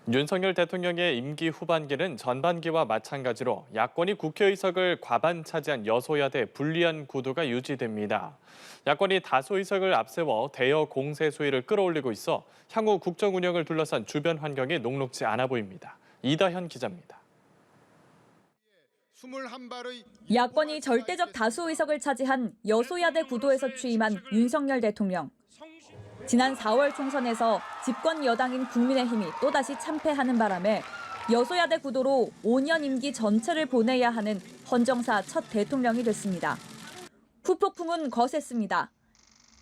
윤석열 대통령의 임기 후반기는 전반기와 마찬가지로 야권이 국회의석을 과반 차지한 여소야대 불리한 구도가 유지됩니다. 야권이 다수 의석을 앞세워 대여 공세 수위를 끌어올리고 있어 향후 국정 운영을 둘러싼 주변 환경이 녹록지 않아 보입니다. 이다현 기자입니다. 야권이 절대적 다수 의석을 차지한 여소야대 구도에서 취임한 윤석열 대통령. 지난 4월 총선에서 집권 여당인 국민의힘이 또다시 참패하는 바람에 여소야대 구도로 5년 임기 전체를 보내야 하는 헌정사 첫 대통령이 됐습니다. 후폭풍은 거셌습니다.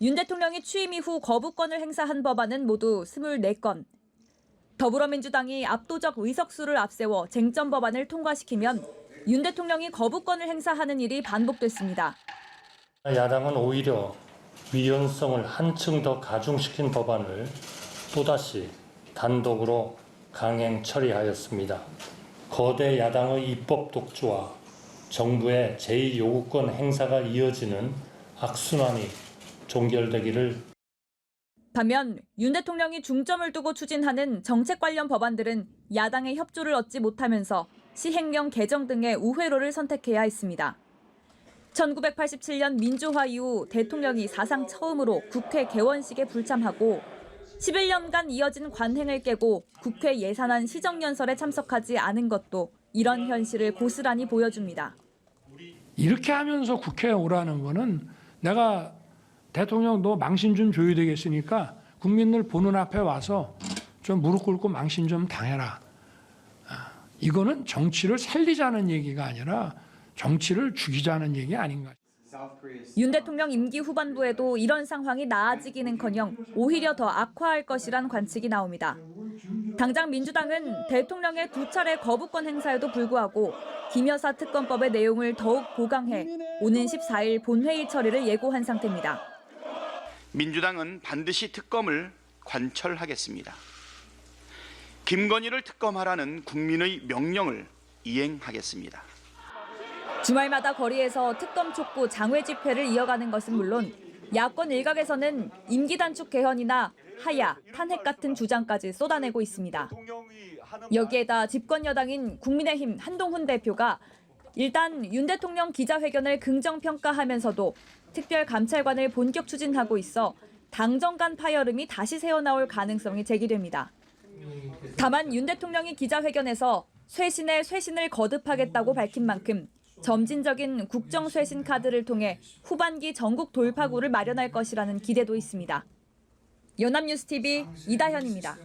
윤 대통령이 취임 이후 거부권을 행사한 법안은 모두 24건. 더불어민주당이 압도적 의석수를 앞세워 쟁점 법안을 통과시키면 윤 대통령이 거부권을 행사하는 일이 반복됐습니다. 야당은 오히려 위헌성을 한층 더 가중시킨 법안을 또다시 단독으로 강행 처리하였습니다. 거대 야당의 입법 독주와 정부의 제2요구권 행사가 이어지는 악순환이 종결되기를. 반면 윤 대통령이 중점을 두고 추진하는 정책 관련 법안들은 야당의 협조를 얻지 못하면서 시행령 개정 등의 우회로를 선택해야 했습니다. 1987년 민주화 이후 대통령이 사상 처음으로 국회 개원식에 불참하고 11년간 이어진 관행을 깨고 국회 예산안 시정연설에 참석하지 않은 것도 이런 현실을 고스란히 보여줍니다. 이렇게 하면서 국회에 오라는 거는 내가 대통령 너 망신 좀 줘야 되겠으니까 국민들 보는 앞에 와서 좀 무릎 꿇고 망신 좀 당해라. 이거는 정치를 살리자는 얘기가 아니라 정치를 죽이자는 얘기 아닌가. 윤 대통령 임기 후반부에도 이런 상황이 나아지기는커녕 오히려 더 악화할 것이란 관측이 나옵니다. 당장 민주당은 대통령의 2차례 거부권 행사에도 불구하고 김 여사 특검법의 내용을 더욱 보강해 오는 14일 본회의 처리를 예고한 상태입니다. 민주당은 반드시 특검을 관철하겠습니다. 김건희를 특검하라는 국민의 명령을 이행하겠습니다. 주말마다 거리에서 특검 촉구 장외 집회를 이어가는 것은 물론 야권 일각에서는 임기 단축 개헌이나 하야, 탄핵 같은 주장까지 쏟아내고 있습니다. 여기에다 집권 여당인 국민의힘 한동훈 대표가 일단 윤 대통령 기자회견을 긍정평가하면서도 특별감찰관을 본격 추진하고 있어 당정 간 파열음이 다시 새어나올 가능성이 제기됩니다. 다만 윤 대통령이 기자회견에서 쇄신에 쇄신을 거듭하겠다고 밝힌 만큼 점진적인 국정 쇄신 카드를 통해 후반기 전국 돌파구를 마련할 것이라는 기대도 있습니다. 연합뉴스TV 이다현입니다.